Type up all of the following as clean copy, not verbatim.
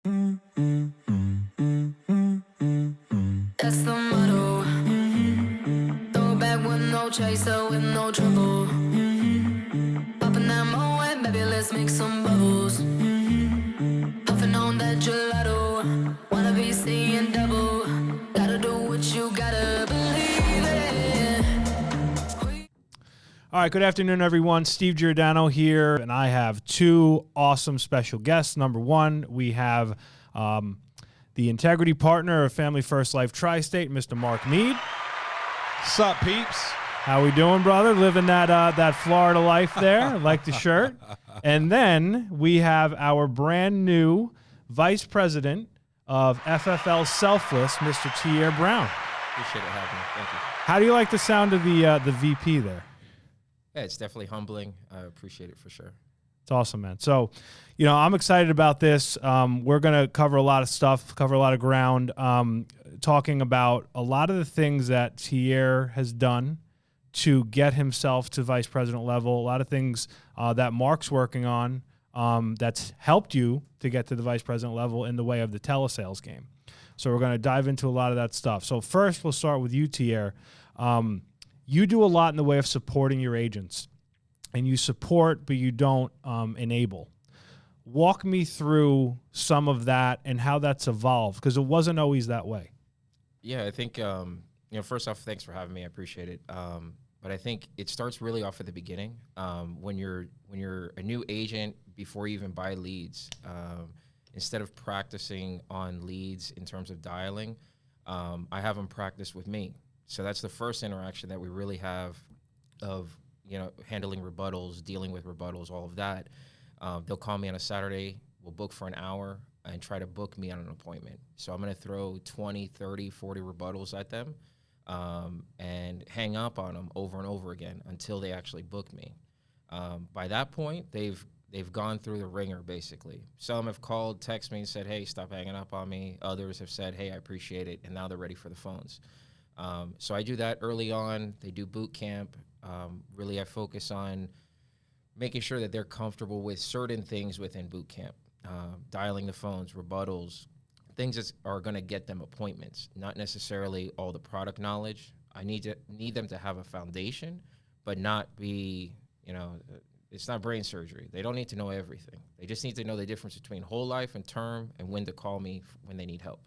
That's the motto. Throw back with no chaser, with no trouble. Popping that moe, baby, let's make some bubbles. Puffing on that gelato. Wanna be seeing double. Gotta do what you gotta believe it. All right, good afternoon, everyone. Steve Giordano here, and I have two awesome special guests. Number one, we have the integrity partner of Family First Life Tri-State, Mr. Marc Meade. What's up, peeps? How we doing, brother? Living that Florida life there. I like the shirt. And then we have our brand new Vice President of FFL Selfless, Mr. Tierre Browne. Appreciate it having me. Thank you. How do you like the sound of the VP there? Yeah, it's definitely humbling. I appreciate it for sure. It's awesome, man. So, I'm excited about this. We're going to cover a lot of stuff, cover a lot of ground, talking about a lot of the things that Tierre has done to get himself to vice president level, a lot of things that Marc's working on that's helped you to get to the vice president level in the way of the telesales game. So we're going to dive into a lot of that stuff. So first, we'll start with you, Tierre. You do a lot in the way of supporting your agents, and you support, but you don't enable. Walk me through some of that and how that's evolved, because it wasn't always that way. Yeah, I think first off, thanks for having me. I appreciate it. But I think it starts really off at the beginning. When you're a new agent, before you even buy leads, instead of practicing on leads in terms of dialing, I have them practice with me. So that's the first interaction that we really have of handling rebuttals, dealing with rebuttals, all of that. They'll call me on a Saturday, we'll book for an hour and try to book me on an appointment. So I'm going to throw 20, 30, 40 rebuttals at them and hang up on them over and over again until they actually book me. By that point, they've gone through the ringer, basically. Some have called, text me and said, hey, stop hanging up on me. Others have said, hey, I appreciate it, and now they're ready for the phones. So I do that early on. They do boot camp. Really, I focus on making sure that they're comfortable with certain things within boot camp, dialing the phones, rebuttals, things that are going to get them appointments, not necessarily all the product knowledge. I need them to have a foundation, but not be, it's not brain surgery. They don't need to know everything. They just need to know the difference between whole life and term and when to call me when they need help.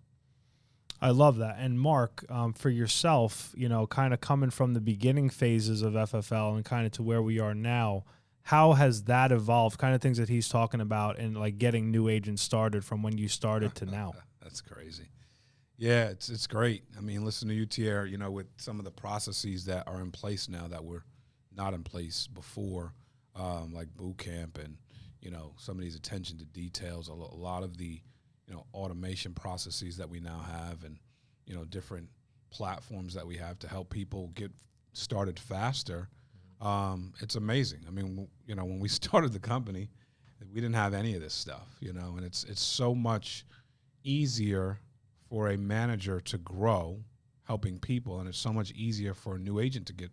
I love that. And Marc, for yourself, kind of coming from the beginning phases of FFL and kind of to where we are now, how has that evolved? Kind of things that he's talking about and like getting new agents started from when you started to now. That's crazy. Yeah, it's great. I mean, listen to you, Tierre, with some of the processes that are in place now that were not in place before, like boot camp and, some of these attention to details, a lot of the automation processes that we now have and, different platforms that we have to help people get started faster. It's amazing. I mean, when we started the company, we didn't have any of this stuff, and it's so much easier for a manager to grow helping people. And it's so much easier for a new agent to get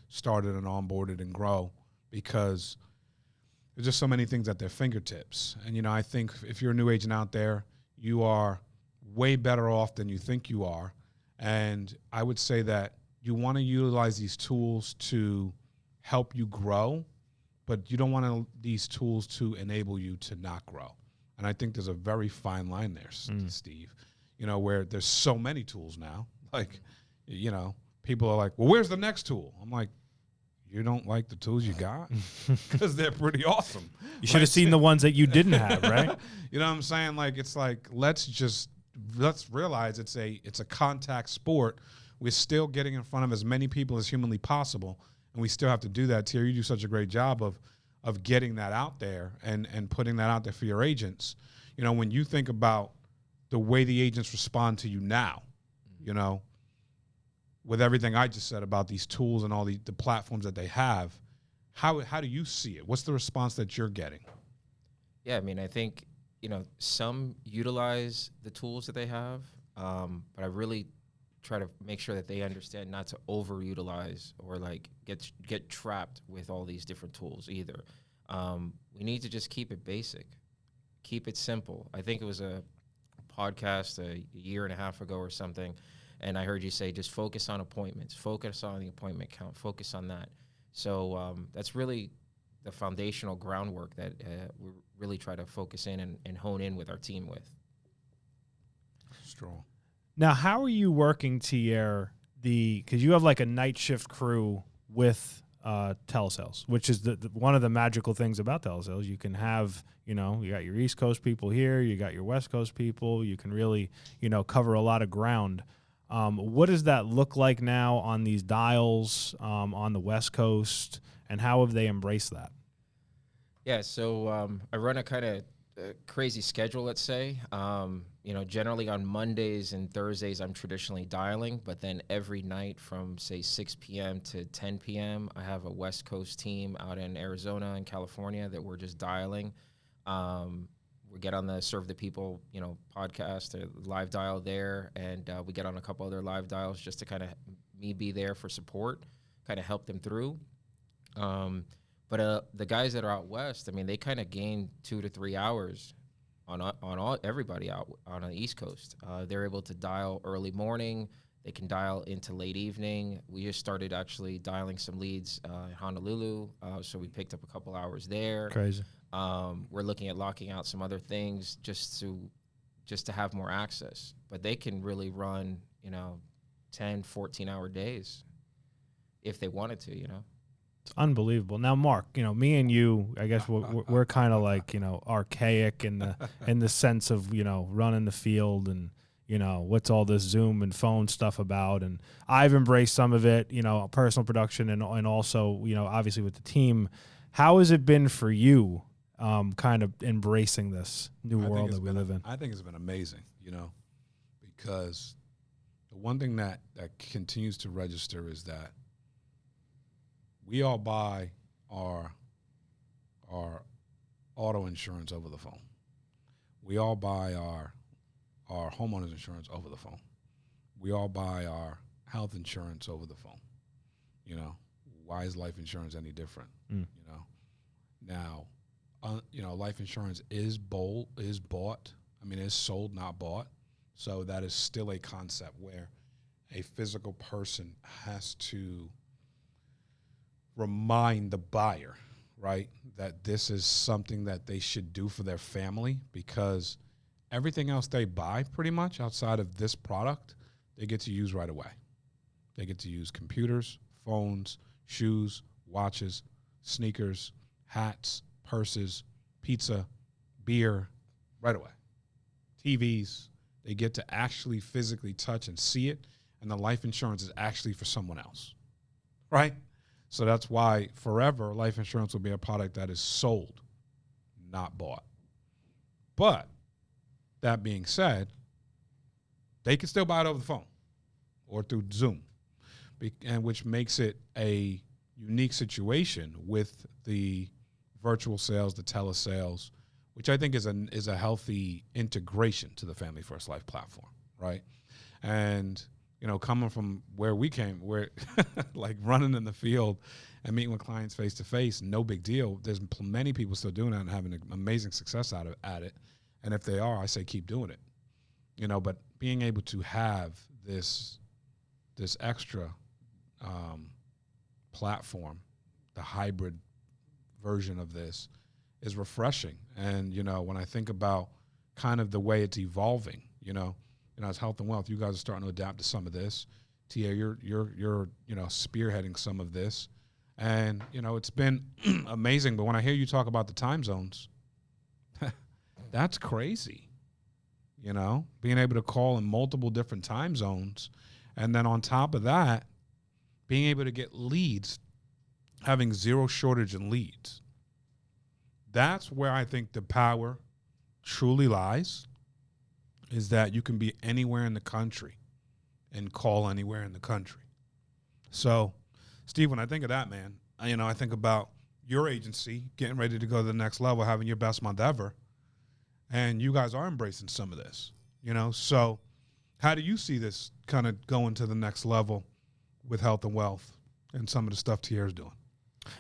started and onboarded and grow because there's just so many things at their fingertips. And, I think if you're a new agent out there, you are way better off than you think you are. And I would say that you want to utilize these tools to help you grow, but you don't want these tools to enable you to not grow. And I think there's a very fine line there, Steve, where there's so many tools now. Like, people are like, well, where's the next tool? I'm like, you don't like the tools you got? Because they're pretty awesome. You should have seen the ones that you didn't have, right? You know what I'm saying? Like, it's like, let's realize it's a contact sport. We're still getting in front of as many people as humanly possible, and we still have to do that. Tierre, you do such a great job of getting that out there and putting that out there for your agents. When you think about the way the agents respond to you now, with everything I just said about these tools and all the platforms that they have, how do you see it? What's the response that you're getting? Yeah, I mean, I think, some utilize the tools that they have, but I really try to make sure that they understand not to overutilize or like get trapped with all these different tools either. We need to just keep it basic, keep it simple. I think it was a podcast a year and a half ago or something, and I heard you say just focus on appointments, focus on the appointment count, focus on that. So that's really the foundational groundwork that we really try to focus in and hone in with our team with. Strong. Now, how are you working, Tierre, because you have like a night shift crew with telesales, which is the one of the magical things about telesales. You can have, you got your East Coast people here, you got your West Coast people, you can really, cover a lot of ground. What does that look like now on these dials on the West Coast, and how have they embraced that? Yeah, so I run a kind of crazy schedule, let's say. Generally on Mondays and Thursdays, I'm traditionally dialing, but then every night from, say, 6 p.m. to 10 p.m., I have a West Coast team out in Arizona and California that we're just dialing. We get on the Serve the People, podcast, live dial there, and we get on a couple other live dials just to kind of me be there for support, kind of help them through. But the guys that are out west, they kind of gain 2 to 3 hours on everybody out on the East Coast. They're able to dial early morning. They can dial into late evening. We just started actually dialing some leads in Honolulu, so we picked up a couple hours there. Crazy. We're looking at locking out some other things just to have more access. But they can really run, 10, 14-hour days if they wanted to, It's unbelievable. Now, Mark, me and you, I guess we're kind of like, archaic in the sense of, running the field and, what's all this Zoom and phone stuff about. And I've embraced some of it, personal production and also, obviously with the team. How has it been for you kind of embracing this new world that we live in? I think it's been amazing, because the one thing that continues to register is that we all buy our auto insurance over the phone. We all buy our homeowners insurance over the phone. We all buy our health insurance over the phone. Why is life insurance any different? Now, life insurance is bought. Is sold, not bought. So that is still a concept where a physical person has to remind the buyer, right, that this is something that they should do for their family, because everything else they buy pretty much outside of this product, they get to use right away. They get to use computers, phones, shoes, watches, sneakers, hats, purses, pizza, beer, right away. TVs, they get to actually physically touch and see it, and the life insurance is actually for someone else, right? So that's why forever life insurance will be a product that is sold, not bought. But that being said, they can still buy it over the phone or through Zoom, and which makes it a unique situation with the virtual sales, the telesales, which I think is a healthy integration to the Family First Life platform, right? And coming from where we came, where like running in the field and meeting with clients face to face, no big deal. There's many people still doing that and having amazing success at it. And if they are, I say keep doing it. But being able to have this extra platform, the hybrid version of this, is refreshing. And when I think about kind of the way it's evolving, as health and wealth, you guys are starting to adapt to some of this. Tierre, you're spearheading some of this, and it's been amazing. But when I hear you talk about the time zones, that's crazy. Being able to call in multiple different time zones, and then on top of that, being able to get leads, having zero shortage in leads. That's where I think the power truly lies. Is that you can be anywhere in the country and call anywhere in the country. So, Steve, when I think of that, man, I think about your agency getting ready to go to the next level, having your best month ever, and you guys are embracing some of this, So how do you see this kind of going to the next level with health and wealth and some of the stuff Tierre's doing?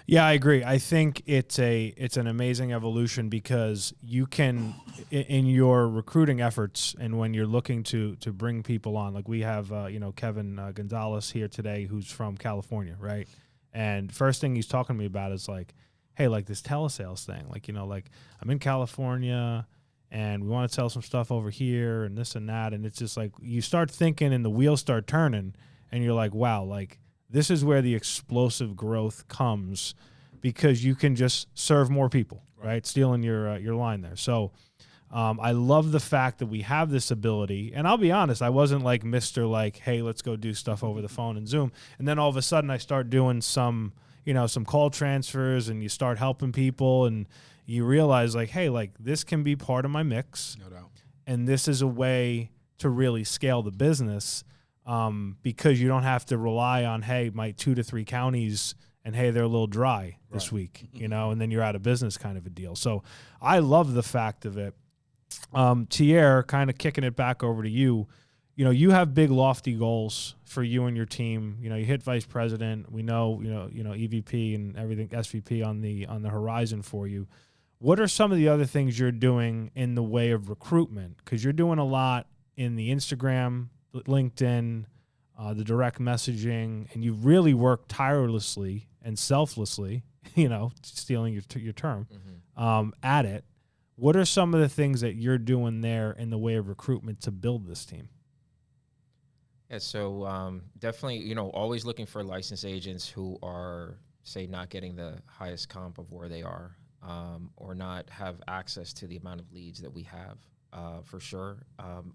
Yeah, I agree. I think it's an amazing evolution because you can in your recruiting efforts and when you're looking to bring people on, like we have Kevin Gonzalez here today who's from California, right? And first thing he's talking to me about is like, hey, like this telesales thing, like like I'm in California and we want to sell some stuff over here and this and that, and it's just like you start thinking and the wheels start turning and you're like, wow, like this is where the explosive growth comes because you can just serve more people, right? Stealing your line there. So I love the fact that we have this ability. And I'll be honest, I wasn't like Mr. like, hey, let's go do stuff over the phone and Zoom. And then all of a sudden I start doing some call transfers and you start helping people and you realize like, hey, like this can be part of my mix. No doubt. And this is a way to really scale the business. Because you don't have to rely on, hey, my 2 to 3 counties and, hey, they're a little dry this week, and then you're out of business kind of a deal. So I love the fact of it. Tierre, kind of kicking it back over to you, you have big lofty goals for you and your team. You hit vice president. We know, EVP and everything, SVP on the horizon for you. What are some of the other things you're doing in the way of recruitment? Because you're doing a lot in the Instagram, LinkedIn, the direct messaging, and you've really worked tirelessly and selflessly, stealing your term, at it. What are some of the things that you're doing there in the way of recruitment to build this team? Yeah, so definitely, always looking for licensed agents who are, say, not getting the highest comp of where they are, or not have access to the amount of leads that we have. For sure.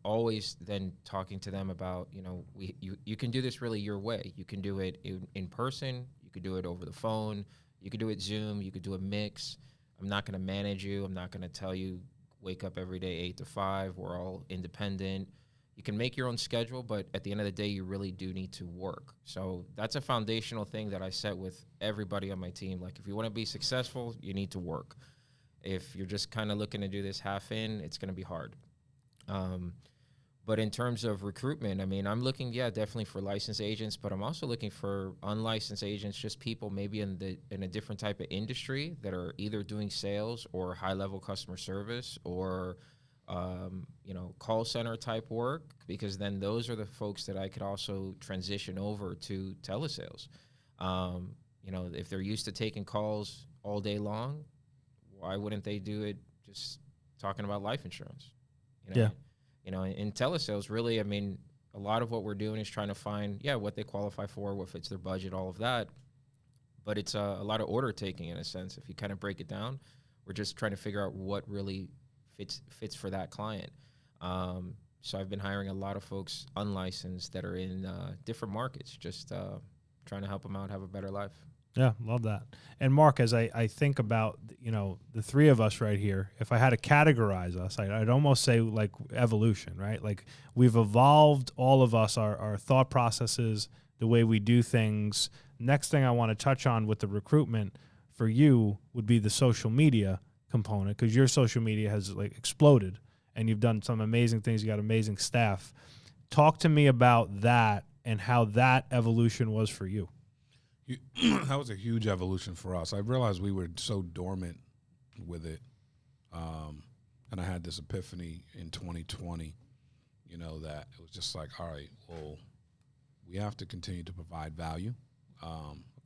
Always then talking to them about, you can do this really your way. You can do it in person. You could do it over the phone. You could do it Zoom. You could do a mix. I'm not going to manage you. I'm not going to tell you wake up every day 8 to 5. We're all independent. You can make your own schedule, but at the end of the day, you really do need to work. So that's a foundational thing that I set with everybody on my team. Like if you want to be successful, you need to work. If you're just kind of looking to do this half in, it's going to be hard. But in terms of recruitment, I mean, I'm looking, definitely for licensed agents, but I'm also looking for unlicensed agents, just people maybe in a different type of industry that are either doing sales or high-level customer service or, call center type work, because then those are the folks that I could also transition over to telesales. If they're used to taking calls all day long, why wouldn't they do it just talking about life insurance? In telesales, really, I mean, a lot of what we're doing is trying to find, what they qualify for, what fits their budget, all of that. But it's a lot of order taking in a sense. If you kind of break it down, we're just trying to figure out what really fits for that client. So I've been hiring a lot of folks unlicensed that are in different markets, just trying to help them out have a better life. Yeah, love that. And Mark, as I think about, the three of us right here, if I had to categorize us, I'd almost say like evolution, right? Like we've evolved, all of us, our thought processes, the way we do things. Next thing I want to touch on with the recruitment for you would be the social media component, because your social media has like exploded and you've done some amazing things. You got amazing staff. Talk to me about that and how that evolution was for you. That was a huge evolution for us. I realized we were so dormant with it. And I had this epiphany in 2020, that it was just like, all right, well, we have to continue to provide value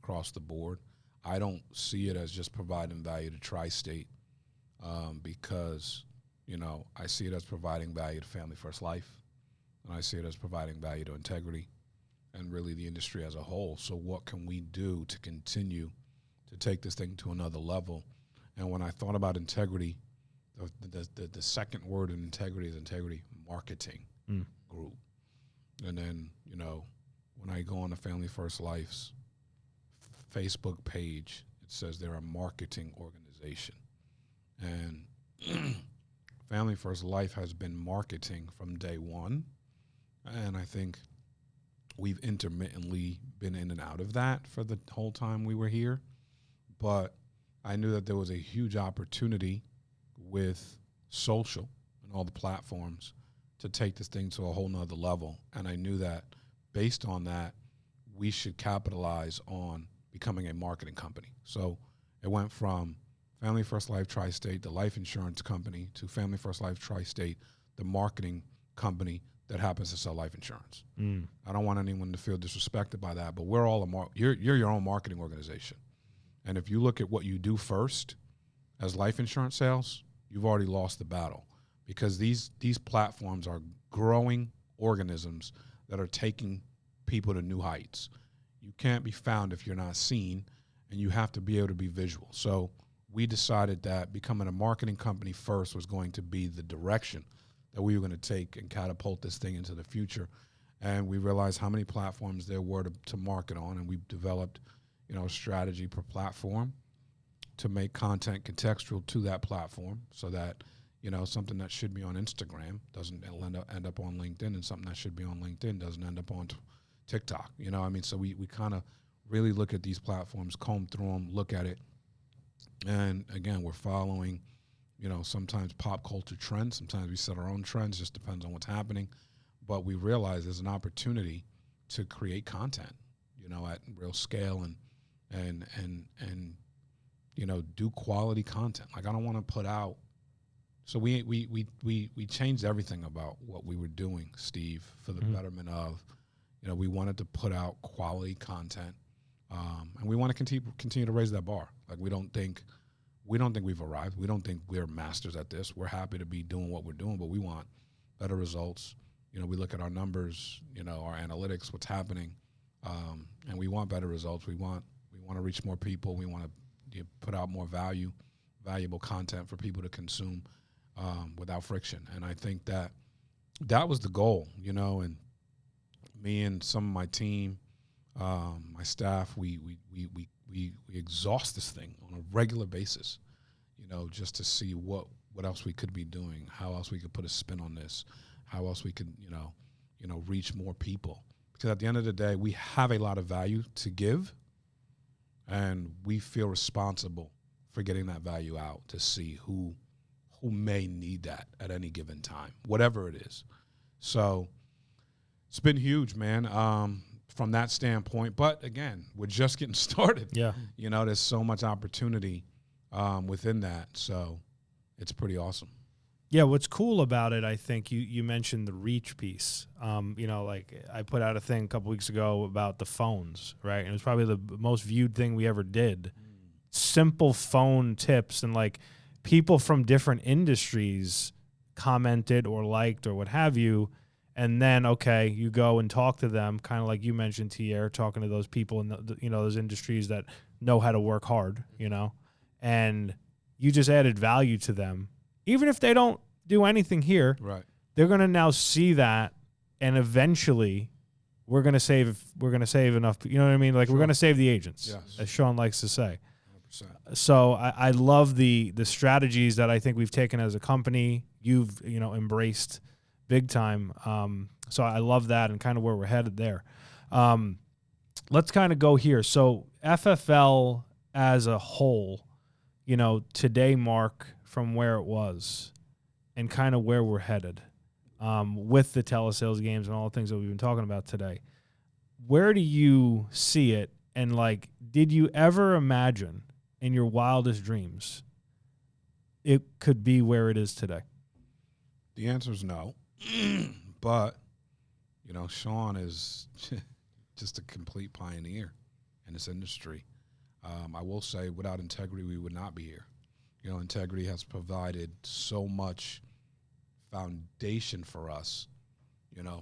across the board. I don't see it as just providing value to Tri-State because, I see it as providing value to Family First Life, and I see it as providing value to integrity and really the industry as a whole. So what can we do to continue to take this thing to another level? And when I thought about integrity, the second word in integrity is integrity marketing group. And then, when I go on the Family First Life's Facebook page, it says they're a marketing organization. And Family First Life has been marketing from day one. And I think we've intermittently been in and out of that for the whole time we were here. But I knew that there was a huge opportunity with social and all the platforms to take this thing to a whole nother level. And I knew that based on that, we should capitalize on becoming a marketing company. So it went from Family First Life Tri-State, the life insurance company, to Family First Life Tri-State, the marketing company that happens to sell life insurance. I don't want anyone to feel disrespected by that, but we're all you're your own marketing organization. And if you look at what you do first as life insurance sales, you've already lost the battle, because these platforms are growing organisms that are taking people to new heights. You can't be found if you're not seen, and you have to be able to be visual. So we decided that becoming a marketing company first was going to be the direction that we were going to take and catapult this thing into the future. And we realized how many platforms there were to market on, and we've developed, a strategy per platform to make content contextual to that platform, so that, something that should be on Instagram doesn't end up on LinkedIn, and something that should be on LinkedIn doesn't end up on TikTok. So we kind of really look at these platforms, comb through them, look at it. And again, we're following, sometimes pop culture trends. Sometimes we set our own trends, just depends on what's happening. But we realize there's an opportunity to create content, at real scale and do quality content. Like, I don't want to put out. So we changed everything about what we were doing, Steve, for the betterment of, we wanted to put out quality content, and we want to continue to raise that bar. Like, we don't think we've arrived. We don't think we're masters at this. We're happy to be doing what we're doing, but we want better results. We look at our numbers, our analytics, what's happening, and we want better results. We want to reach more people. We want to put out more valuable content for people to consume without friction. And I think that was the goal, and me and some of my team, my staff, we exhaust this thing on a regular basis, just to see what else we could be doing, how else we could put a spin on this, how else we could, reach more people. Because at the end of the day, we have a lot of value to give, and we feel responsible for getting that value out to see who may need that at any given time, whatever it is. So it's been huge, man, from that standpoint. But again, we're just getting started. Yeah. There's so much opportunity within that. So it's pretty awesome. Yeah, what's cool about it, I think you mentioned the reach piece. Like, I put out a thing a couple weeks ago about the phones, right? And it was probably the most viewed thing we ever did. Simple phone tips, and like people from different industries commented or liked or what have you. And then, okay, you go and talk to them, kind of like you mentioned, Tierre, talking to those people in those industries that know how to work hard, and you just added value to them. Even if they don't do anything here, right, they're going to now see that, and eventually we're going to save enough. You know what I mean? Like, sure. We're going to save the agents, yes, as Sean likes to say. 100%. So I love the strategies that I think we've taken as a company. You've embraced big time. So I love that, and kind of where we're headed there. Let's kind of go here. So FFL as a whole, today, Mark, from where it was and kind of where we're headed with the telesales games and all the things that we've been talking about today. Where do you see it? And, like, did you ever imagine in your wildest dreams it could be where it is today? The answer is no. But, Sean is just a complete pioneer in this industry. I will say, without integrity, we would not be here. Integrity has provided so much foundation for us,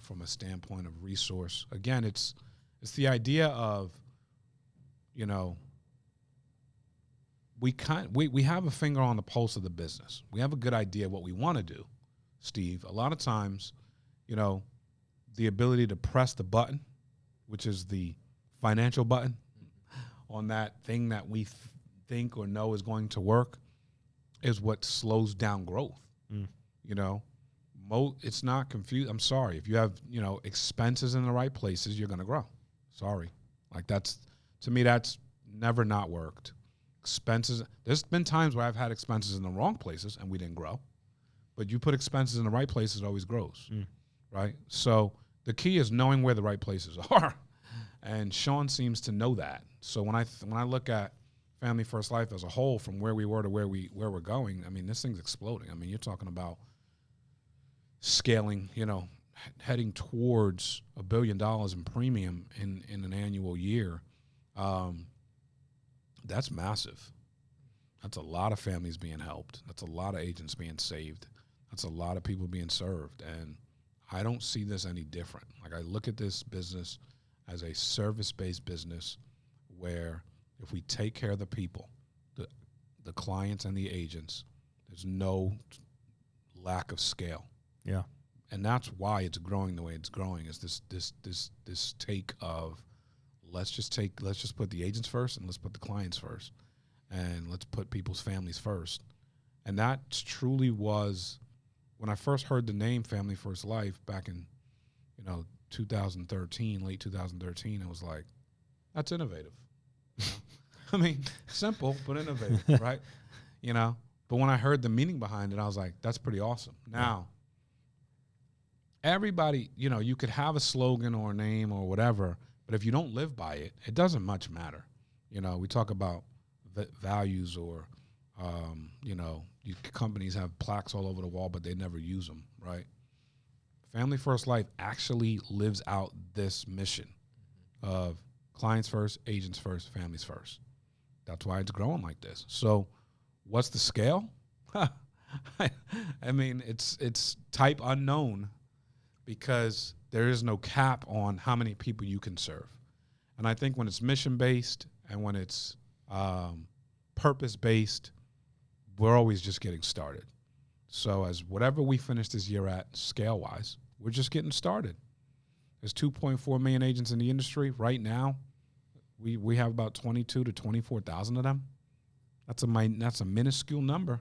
from a standpoint of resource. Again, it's the idea of, we have a finger on the pulse of the business. We have a good idea what we want to do, Steve. A lot of times, the ability to press the button, which is the financial button, on that thing that we think or know is going to work, is what slows down growth. It's not confused. I'm sorry. If you have, expenses in the right places, you're going to grow. Sorry. Like, to me, that's never not worked. Expenses. There's been times where I've had expenses in the wrong places and we didn't grow. But you put expenses in the right places, it always grows. Right? So the key is knowing where the right places are. And Sean seems to know that. So when I look at Family First Life as a whole, from where we were to where we're going, I mean, this thing's exploding. I mean, you're talking about scaling, heading towards $1 billion in premium in an annual year. That's massive. That's a lot of families being helped. That's a lot of agents being saved. That's a lot of people being served. And I don't see this any different. Like, I look at this business as a service-based business where if we take care of the people, the clients and the agents, there's no lack of scale. Yeah. And that's why it's growing the way it's growing, is this take of let's just put the agents first and let's put the clients first. And let's put people's families first. And that truly was, when I first heard the name Family First Life back in, 2013, late 2013, I was like, that's innovative. I mean, simple, but innovative, right? But when I heard the meaning behind it, I was like, that's pretty awesome. Now, everybody, you could have a slogan or a name or whatever, but if you don't live by it, it doesn't much matter. We talk about values, or companies have plaques all over the wall, but they never use them, right? Family First Life actually lives out this mission of clients first, agents first, families first. That's why it's growing like this. So what's the scale? I mean, it's type unknown, because there is no cap on how many people you can serve. And I think when it's mission-based and when it's purpose-based, we're always just getting started. So as whatever we finish this year at scale-wise, we're just getting started. There's 2.4 million agents in the industry. Right now, we have about 22 to 24,000 of them. That's a minuscule number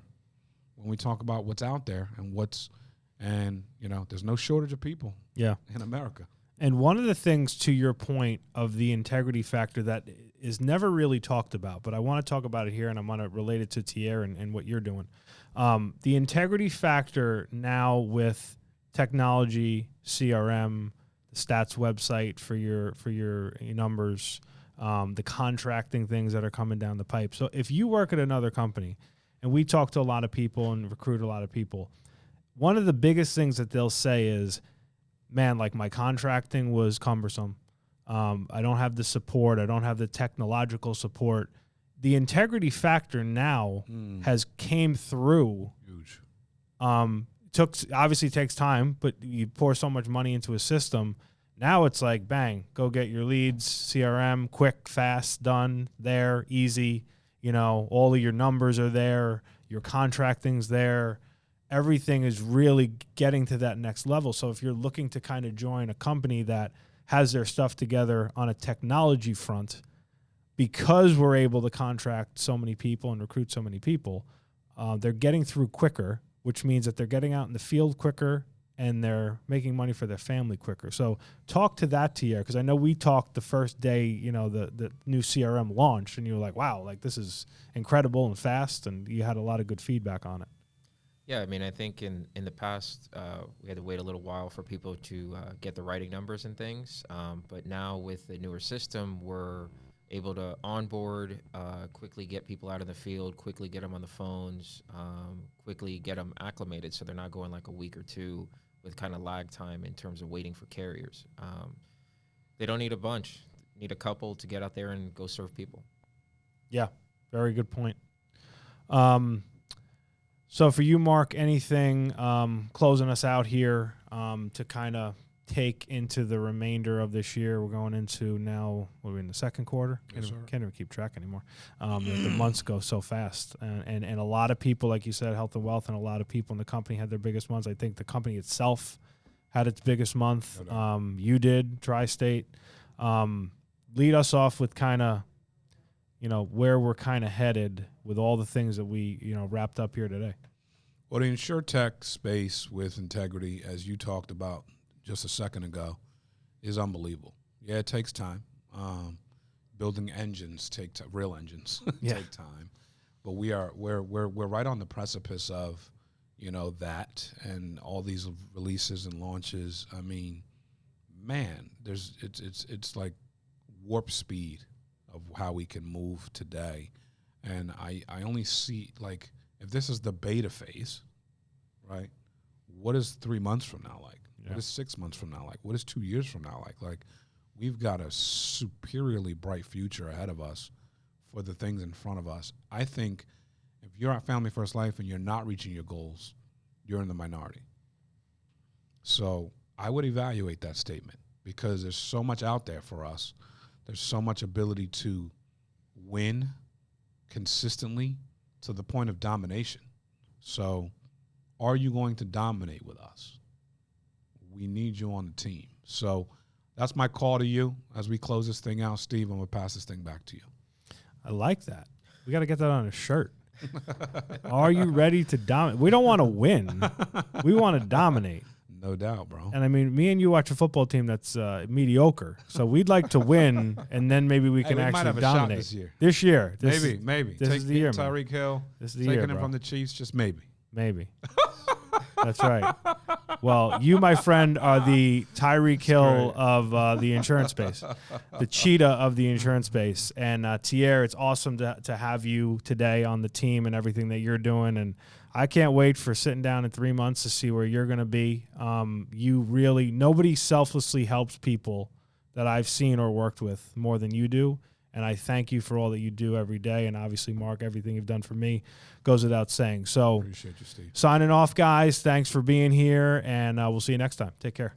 when we talk about what's out there and there's no shortage of people in America. And one of the things, to your point of the integrity factor, that is never really talked about, but I want to talk about it here, and I want to relate it to Tierre and what you're doing. The integrity factor now with technology, CRM, the stats website for your numbers, the contracting things that are coming down the pipe. So if you work at another company, and we talk to a lot of people and recruit a lot of people, one of the biggest things that they'll say is, man, like, my contracting was cumbersome. I don't have the support. I don't have the technological support. The integrity factor now has came through. Huge. Obviously takes time, but you pour so much money into a system. Now it's like, bang, go get your leads, CRM, quick, fast, done, there, easy. All of your numbers are there. Your contracting's there. Everything is really getting to that next level. So if you're looking to kind of join a company that has their stuff together on a technology front, because we're able to contract so many people and recruit so many people, they're getting through quicker, which means that they're getting out in the field quicker and they're making money for their family quicker. So talk to that, Tierre, because I know we talked the first day, the new CRM launched, and you were like, wow, like, this is incredible and fast, and you had a lot of good feedback on it. Yeah, I mean, I think in the past, we had to wait a little while for people to get the writing numbers and things. But now with the newer system, we're able to onboard, quickly get people out in the field, quickly get them on the phones, quickly get them acclimated so they're not going like a week or two with kind of lag time in terms of waiting for carriers. They don't need a bunch. Need a couple to get out there and go serve people. Yeah, very good point. So for you, Marc, anything closing us out here to kind of take into the remainder of this year? We're going into now, what are we in the second quarter? Yes, Can't even keep track anymore. The months go so fast. And a lot of people, like you said, health and wealth, and a lot of people in the company had their biggest months. I think the company itself had its biggest month. You did, Tri-State. Lead us off with kind of, where we're kind of headed with all the things that we, wrapped up here today. Well, the InsurTech space with integrity, as you talked about just a second ago, is unbelievable. Yeah, it takes time. Building engines real engines take time, but we're right on the precipice of, that, and all these releases and launches. I mean, man, it's like warp speed of how we can move today. And I only see, like, if this is the beta phase, right, what is 3 months from now like? Yeah. What is 6 months from now like? What is 2 years from now like? Like, we've got a superiorly bright future ahead of us for the things in front of us. I think if you're at Family First Life and you're not reaching your goals, you're in the minority. So I would evaluate that statement, because there's so much out there for us. There's so much ability to win consistently to the point of domination. So are you going to dominate with us? We need you on the team. So that's my call to you as we close this thing out. Steve, I'm going to pass this thing back to you. I like that. We got to get that on a shirt. Are you ready to dominate? We don't want to win. We want to dominate. No doubt, bro. And I mean, me and you watch a football team that's mediocre. So we'd like to win, and then maybe we can we might actually have a dominate. shot this This year. year. Maybe. This is the year, man. Tyreek Hill. This is the taking year, him bro. from the Chiefs, just maybe. Maybe. That's right. Well, you, my friend, are the Tyreek Hill of the insurance space, the cheetah of the insurance space. And Tierre, it's awesome to have you today on the team and everything that you're doing. And I can't wait for sitting down in 3 months to see where you're going to be. You really, nobody selflessly helps people that I've seen or worked with more than you do. And I thank you for all that you do every day. And obviously, Mark, everything you've done for me goes without saying. So, Appreciate you, Steve. signing off, guys. Thanks for being here. And we'll see you next time. Take care.